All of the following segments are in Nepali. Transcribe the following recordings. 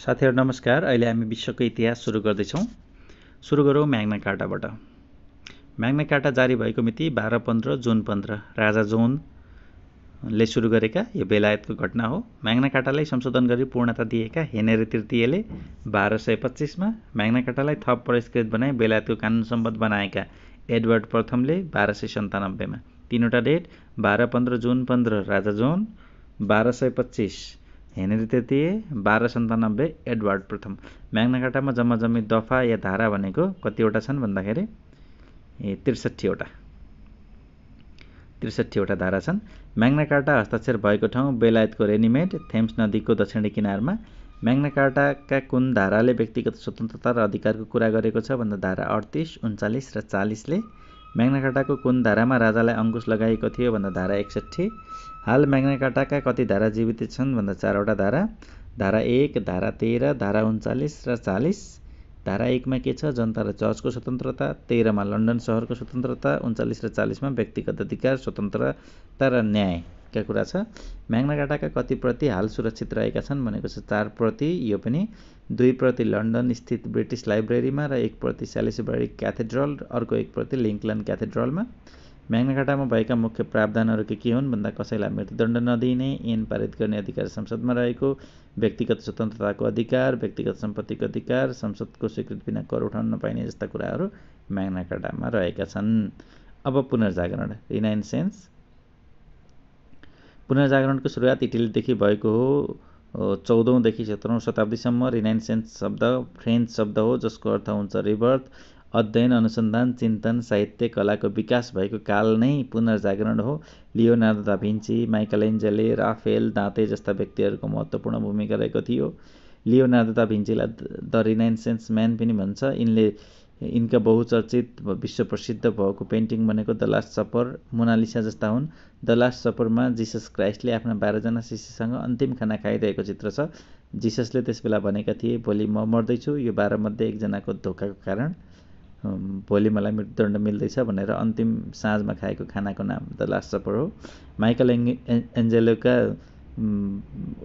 साथीहरु नमस्कार। अहिले हामी विश्वको इतिहास सुरु गर्दैछौँ। सुरु गरौँ म्याग्ना कार्टाबाट। म्याग्ना कार्टा जारी भएको मिति 12-15 जुन 15 राजा जोनले सुरु गरेका यो बेलायतको घटना हो। म्याग्ना कार्टालाई संशोधन गरी पूर्णता दिएका हेनरी तृतीयले 1225 मा, म्याग्ना कार्टालाई थप परिष्कृत बनाई बेलायतको कानुन सम्बद्ध बनाएका एडवर्ड प्रथमले 1297 मा। तीनवटा डेट 12-15 जुन 15 राजा जोन, 1225 हेनरी तृतीय, 1297 एडवर्ड प्रथम। म्याग्ना कार्टामा जम्मा दफा या धारा भनेको कतिवटा छन् भन्दाखेरि 63 वटा धारा छन्। म्याग्ना कार्टा हस्ताक्षर भएको ठाउँ बेलायतको रेनिमेड, थेम्स नदीको दक्षिणी किनारमा। म्याग्ना कार्टाका कुन धाराले व्यक्तिगत स्वतन्त्रता र अधिकारको कुरा गरेको छ भन्दा धारा 38, 39 र 40 ले। म्याग्ना कार्टाको कुन धारामा राजालाई अंकुश लगाइएको थियो भन्दा धारा 61। हाल म्याग्ना कार्टाका कति धारा जीवित छन् भन्दा 4 वटा धारा, धारा 1, धारा 13, धारा 39 र 40। धारा 1 मा के छ? जनता र चर्चको स्वतन्त्रता, 13 मा लन्डन शहरको स्वतन्त्रता, 39 र 40 मा व्यक्तिगत अधिकार, स्वतन्त्रता र न्यायका कुरा छ। म्याग्ना कार्टाका कति प्रति हाल सुरक्षित रहेका छन् भनेको छ 4 प्रति, यो पनि 2 प्रति लन्डन स्थित ब्रिटिश लाइब्रेरीमा र 1 प्रति स्यालिसबरी क्याथेड्रल, अर्को 1 प्रति लिङ्कलन क्याथेड्रलमा। म्याग्ना कार्टामा भएका मुख्य प्रावधानहरू के हुन् भन्दा कसैलाई मृत्युदण्ड नदिने, ऐन पारित गर्ने अधिकार संसदमा रहेको, व्यक्तिगत स्वतन्त्रताको अधिकार, व्यक्तिगत सम्पत्तिको अधिकार, संसदको स्वीकृति बिना कर उठाउन नपाइने जस्ता कुराहरू म्याग्ना कार्टामा रहेका छन्। अब पुनर्जागरण, रिनाइन्सेन्स। पुनर्जागरणको सुरुवात इटलीदेखि भएको हो। 14औं देखि 17औं शताब्दीसम्म। रिनाइन्सेन्स शब्द फ्रेन्च शब्द हो जसको अर्थ हुन्छ रिबर्थ, अध्ययन, अनुसन्धान, चिन्तन, साहित्य, कलाको विकास भएको काल नै पुनर्जागरण हो। लियोनार्दो दा भिन्ची, माइकलएन्जेलो, राफेल, दाँते जस्ता व्यक्तिहरूको महत्त्वपूर्ण भूमिका रहेको थियो। लियोनार्दो दा भिन्चीलाई द रिनाइन्सेन्स म्यान पनि भन्छ। यिनका बहुचर्चित विश्व प्रसिद्ध भएको पेन्टिङ भनेको द लास्ट सपर, मोनालिसा जस्ता हुन्। द लास्ट सपरमा जिसस क्राइस्टले आफ्ना 12 जना शिष्यसँग अन्तिम खाना खाइरहेको चित्र छ। जिससले त्यसबेला भनेका थिए, भोलि म मर्दैछु, यो 12 मध्ये एकजनाको धोकाको कारण भोलि मलाई मृत्युदण्ड मिल्दैछ भनेर अन्तिम साँझमा खाएको खानाको नाम द लास्ट सपर हो। माइकल एन्जेलोका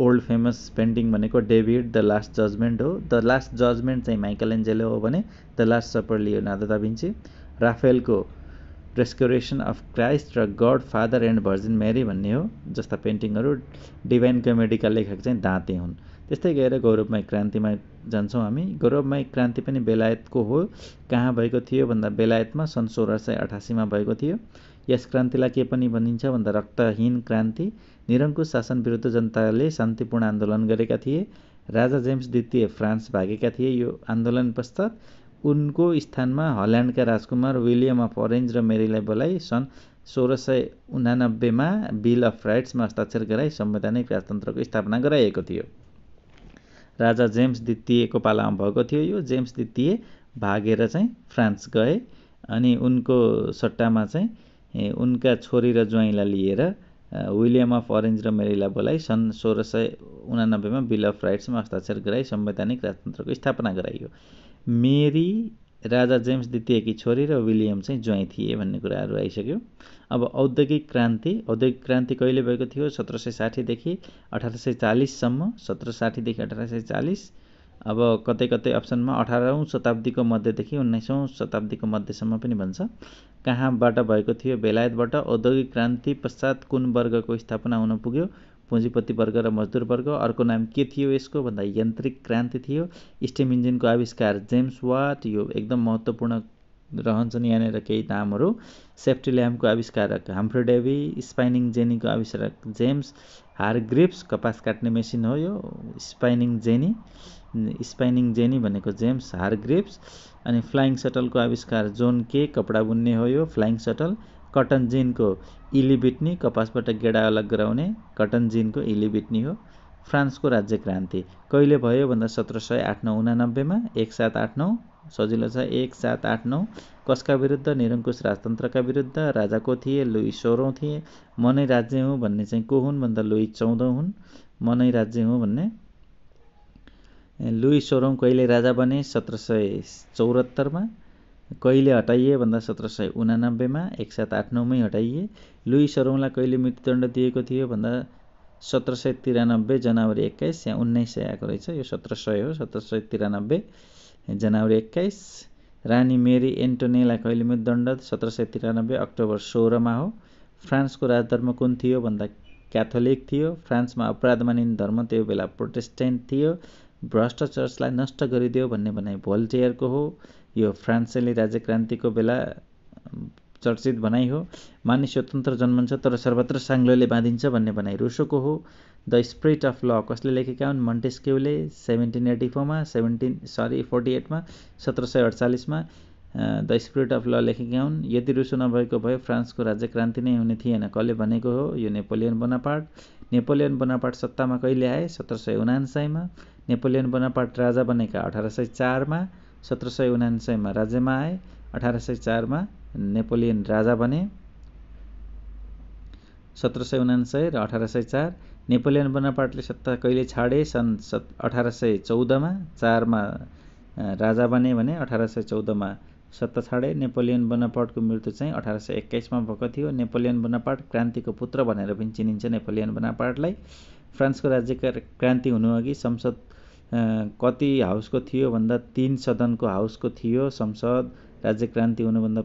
ओल्ड फेमस पेन्टिङ भनेको डेभिड द लास्ट जजमेन्ट हो। द लास्ट जजमेन्ट चाहिँ माइकल एन्जेलो हो भने द लास्ट सपर लियोनार्दो दा भिन्ची। राफेलको रेस्क्योरेसन अफ क्राइस्ट र गड फादर एन्ड भर्जिन मेरी भन्ने हो जस्ता पेन्टिङहरू। डिभाइन कमेडीका लेखक चाहिँ दाँते हुन्। त्यस्तै गएर गौरवमय क्रान्तिमा जान्छौँ हामी। गौरवमय क्रान्ति पनि बेलायतको हो। कहाँ भएको थियो भन्दा बेलायतमा सन् 1688 मा भएको थियो। यस क्रान्तिलाई के पनि भनिन्छ भन्दा रक्तहीन क्रान्ति। निरङ्कुश शासन विरुद्ध जनताले शान्तिपूर्ण आन्दोलन गरेका थिए। राजा जेम्स द्वितीय फ्रान्स भागेका थिए। यो आन्दोलन पश्चात उनको स्थानमा हल्यान्डका राजकुमार विलियम अफ अरेन्ज र मेरीलाई बोलाई सन् 1689 मा बिल अफ राइट्समा हस्ताक्षर गराई संवैधानिक राजतन्त्रको स्थापना गराइएको थियो। राजा जेम्स द्वितीयको पालामा भएको थियो यो। जेम्स द्वितीय भागेर चाहिँ फ्रान्स गए अनि उनको सट्टामा चाहिँ उनका छोरी र ज्वाइँलाई लिएर विलियम अफ अरेन्ज र मेरीलाई बोलाई सन् 1689 मा बिल अफ राइट्समा हस्ताक्षर गराई संवैधानिक राजतन्त्रको स्थापना गराइयो। मेरी राजा जेम्स द्वितीयकी छोरी र विलियम चाहिँ ज्वाइँ थिए भन्ने कुराहरू आइसक्यो। अब औद्योगिक क्रान्ति कहिले भएको थियो? 1760 देखि 1840 सम्म। 1760 देखि 1840। अब कतै कतै अप्सनमा 18औं शताब्दीको मध्यदेखि 19औं शताब्दीको मध्यसम्म पनि भन्छ। कहाँबाट भएको थियो? बेलायतबाट। औद्योगिक क्रान्ति पश्चात कुन वर्गको स्थापना हुन पुग्यो? पुँजीपति वर्ग र मजदुर वर्ग। अर्को नाम के थियो यसको भन्दा यान्त्रिक क्रान्ति थियो। स्टिम इन्जिनको आविष्कार जेम्स वाट, यो एकदम महत्त्वपूर्ण रहन्छन् यहाँनिर केही नामहरू। सेफ्टी ल्याम्पको आविष्कारक हम्फ्रे डेभी। स्पाइनिङ जेनीको आविष्कारक जेम्स हारग्रिव्स, कपास काट्ने मेसिन हो यो स्पाइनिङ जेनी भनेको जेम्स हारग्रिव्स। अनि फ्लाइङ सटलको आविष्कार जोन के, कपडा बुन्ने हो यो फ्लाइङ सटल। कटन जिनको इली बिट्नी, कपासबाट गेडा अलग गराउने कटन जिनको इली बिट्नी हो। फ्रान्सको राज्य क्रान्ति कहिले भयो भन्दा 1789 मा। 1789 सजिलो छ। 1789 कसका विरुद्ध? निरङ्कुश राजतन्त्रका विरुद्ध। राजा को थिए? लुई 16औं थिए। म नै राज्य हुँ भन्ने चाहिँ को हुन् भन्दा लुई 14औं हुन्। म नै राज्य हुँ भन्ने लुई 16औं कहिले राजा बने? 1774 मा। कहिले हटाइए भन्दा 1789 मा। 1789 मै हटाइए। लुई 16औंलाई कहिले मृत्युदण्ड दिएको थियो भन्दा 1793 जनवरी 21, यहाँ 1900 आएको रहेछ, यो 1700 हो। 1793 जनवरी 21। रानी मेरी एन्टोनेला कहिले मृत्युदण्ड? 1793 अक्टोबर 16 हो। फ्रान्सको राजधर्म कुन थियो भन्दा क्याथोलिक थियो। फ्रान्समा अपराध मानिने धर्म त्यो बेला प्रोटेस्टेन्ट थियो। भ्रष्ट चर्चलाई नष्ट गरिदियो भन्ने भनाइ भोल्टेयरको हो। यो फ्रान्सेली राज्यक्रान्तिको बेला चर्चित भनाइ हो। मानिस स्वतन्त्र जन्मन्छ तर सर्वत्र साङ्लोले बाँधिन्छ भन्ने भनाइ रुसोको हो। द स्पिरिट अफ ल कसले लेखेका हुन्? मन्टेस्क्युले 1784मा 48मा 1748मा द स्पिरिट अफ ल लेखेका हुन्। यदि रुसो नभएको भए फ्रान्सको राज्यक्रान्ति नै हुने थिएन। कसले भनेको हो? यो नेपोलियन बोनापार्ट। नेपोलियन बोनापार्ट सत्तामा कहिले आए? 1779मा। नेपोलियन बोनापार्ट राजा बनेका 1804मा। 1779मा राज्यमा आए, 1804मा नेपोलियन राजा बने। 1779 र 1804। नेपोलियन बोनापार्टले सत्ता कहिले छाडे? सन् 1814मा। 4मा राजा बने भने 1814मा सत्ता छाडे। नेपोलियन बोनापार्टको मृत्यु चाहिँ 1821मा भएको थियो। नेपोलियन बोनापार्ट क्रान्तिको पुत्र भनेर पनि चिनिन्छ नेपोलियन बोनापार्टलाई। फ्रान्सको राज्य क्रान्ति हुनुअघि संसद कति हाउसको थियो भन्दा 3 सदनको हाउसको थियो संसद। राज्य क्रान्ति हुनुभन्दा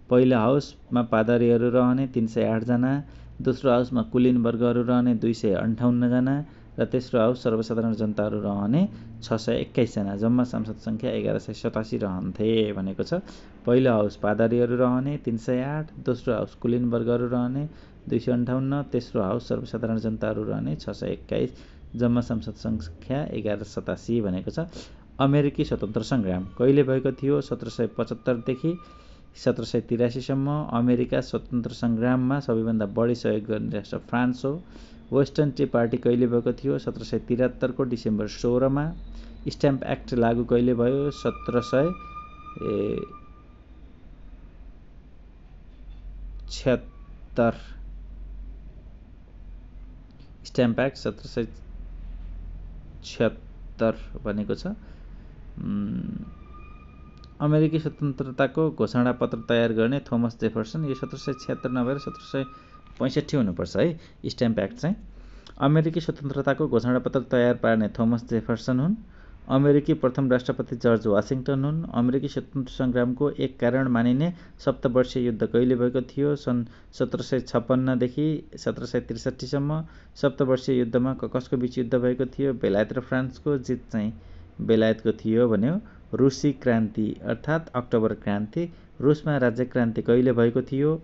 पहिला हाउसमा पादरीहरू रहने 308 जना, दोस्रो हाउसमा कुलीन वर्गहरू रहने 258 जना र तेस्रो हाउस सर्वसाधारण जनताहरू रहने 621 जना। जम्मा सांसद सङ्ख्या 1187 रहन्थे भनेको छ। पहिलो हाउस पादरीहरू रहने 308, दोस्रो हाउस कुलीन वर्गहरू रहने 258, तेस्रो हाउस सर्वसाधारण जनताहरू रहने 621। जम्मा सांसद सङ्ख्या 1187 भनेको छ। अमेरिकी स्वतन्त्र सङ्ग्राम कहिले भएको थियो? 1775 देखि 1783 सम्म। अमेरिका स्वतन्त्र सङ्ग्राममा सबैभन्दा बढी सहयोग गर्ने राष्ट्र फ्रान्स हो। वेस्टर्न टी पार्टी कहिले भएको थियो? 1773 को डिसेम्बर 16मा। स्ट्याम्प एक्ट लागू कहिले भयो? 1776। स्ट्याम्प एक्ट 1776 भनेको छ। अमेरिकी स्वतन्त्रताको घोषणापत्र तयार गर्ने थोमस जेफरसन। यो 1776 नभएर 1765 हुनुपर्छ है स्ट्याम्प एक्ट चाहिँ। अमेरिकी स्वतन्त्रताको घोषणापत्र तयार पार्ने थोमस जेफरसन हुन्। अमेरिकी प्रथम राष्ट्रपति जर्ज वासिङटन हुन्। अमेरिकी स्वतन्त्र सङ्ग्रामको एक कारण मानिने सप्तवर्षीय युद्ध कहिले भएको थियो? सन् 1756 देखि 1763 सम्म। सप्तवर्षीय युद्धमा कसको बीच युद्ध भएको थियो? बेलायत र फ्रान्सको। जित चाहिँ बेलायतको थियो भन्यो। रुसी क्रान्ति अर्थात् अक्टोबर क्रान्ति। रुसमा राज्य क्रान्ति कहिले भएको थियो?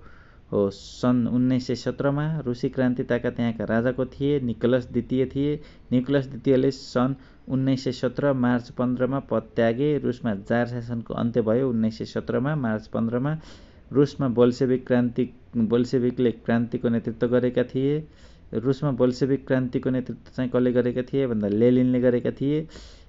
हो सन् 1917मा। रुसी क्रान्तिताका त्यहाँका राजाको थिए निकोलस द्वितीय थिए। निकोलस द्वितीयले सन् 1917 मार्च 15मा पद त्यागे। रुसमा जार शासनको अन्त्य भयो 1917मा मार्च 15मा। रुसमा बोल्सेविकले क्रान्तिको नेतृत्व गरेका थिए। रुसमा बोल्सेविक क्रान्तिको नेतृत्व चाहिँ कसले गरेका थिए भन्दा लेनिनले गरेका थिए।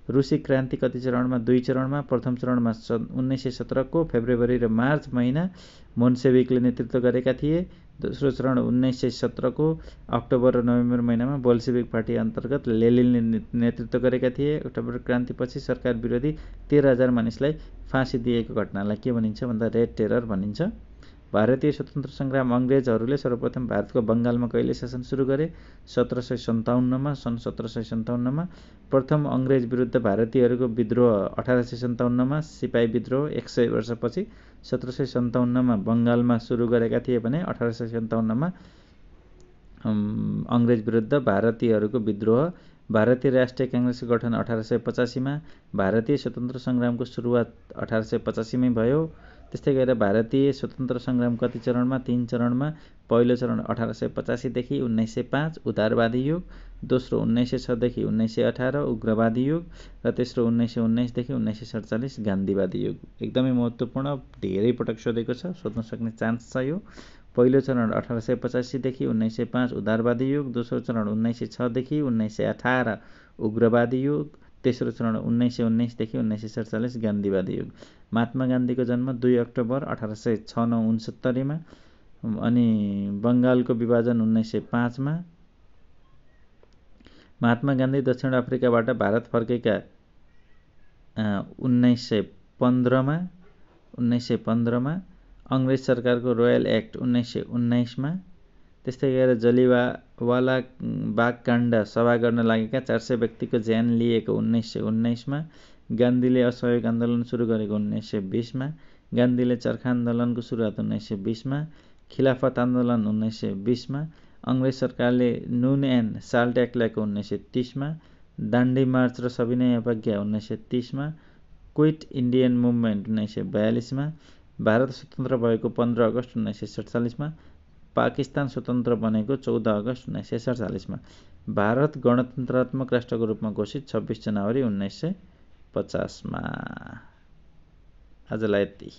रुसी क्रान्ति कति चरणमा? 2 चरणमा। प्रथम चरणमा सन् 1917 को फेब्रुअरी र मार्च महिना मोन्सेविकले नेतृत्व गरेका थिए। दोस्रो चरण 1917 को अक्टोबर र नोभेम्बर महिनामा बोल्सेविक पार्टी अन्तर्गत लेनिनले नेतृत्व गरेका थिए। अक्टोबर क्रान्तिपछि सरकार विरोधी 13,000 मानिसलाई फाँसी दिएको घटनालाई के भनिन्छ भन्दा रेड टेरर भनिन्छ। भारतीय स्वतन्त्र सङ्ग्राम अङ्ग्रेजहरूले सर्वप्रथम भारतको बङ्गालमा कहिले शासन सुरु गरे? 1757मा। सन् 1757मा। प्रथम अङ्ग्रेज विरुद्ध भारतीयहरूको विद्रोह 1857मा। सिपाही विद्रोह 100 वर्षपछि 1757मा बङ्गालमा सुरु गरेका थिए भने 1857मा अङ्ग्रेज विरुद्ध भारतीयहरूको विद्रोह। भारतीय राष्ट्रिय काङ्ग्रेसको गठन 1885मा। भारतीय स्वतन्त्र सङ्ग्रामको सुरुवात 1885मै भयो। त्यस्तै गरेर भारतीय स्वतन्त्र सङ्ग्राम कति चरणमा? 3 चरणमा। पहिलो चरण 1885 देखि 1905 उदारवादी युग, दोस्रो 1906 देखि 1918 उग्रवादी युग र तेस्रो 1919 देखि 1947 गान्धीवादी युग। एकदमै महत्त्वपूर्ण, धेरै पटक सोधेको छ, सोध्न सक्ने चान्स छ यो। पहिलो चरण 1885 देखि 1905 उदारवादी युग, दोस्रो चरण 1906 देखि 1918 उग्रवादी युग, तेस्रो चरण 1919 देखि 1947 गान्धीवादी युग। महात्मा गान्धीको जन्म 2 अक्टोबर 1869 अनि बङ्गालको विभाजन 1905मा। महात्मा गान्धी दक्षिण अफ्रिकाबाट भारत फर्केका 1915मा। अङ्ग्रेज सरकारको रोयल एक्ट 1919मा। त्यस्तै गरेर जलियावाला बागकाण्ड सभा गर्न लागेका 400 व्यक्तिको ज्यान लिएको 1919 मा, गान्धीले असहयोग आन्दोलन सुरु गरेको 1920 मा, गान्धीले चरखा आन्दोलनको सुरुवात 1920 मा, खिलाफत आन्दोलन 1920 मा, अङ्ग्रेज सरकारले नुन एन्ड साल्ट एक्ट ल्याएको 1930 मा, दाण्डी मार्च र सविनय अवज्ञा 1930 मा, क्विट इन्डियन मुभमेन्ट 1942 मा, भारत स्वतन्त्र भएको 15 अगस्ट 1947 मा, पाकिस्तान स्वतन्त्र बनेको 14 अगस्ट 1947 मा, भारत गणतन्त्रात्मक राष्ट्रको रूपमा घोषित 26 जनवरी 1950 मा। आजलाई यति।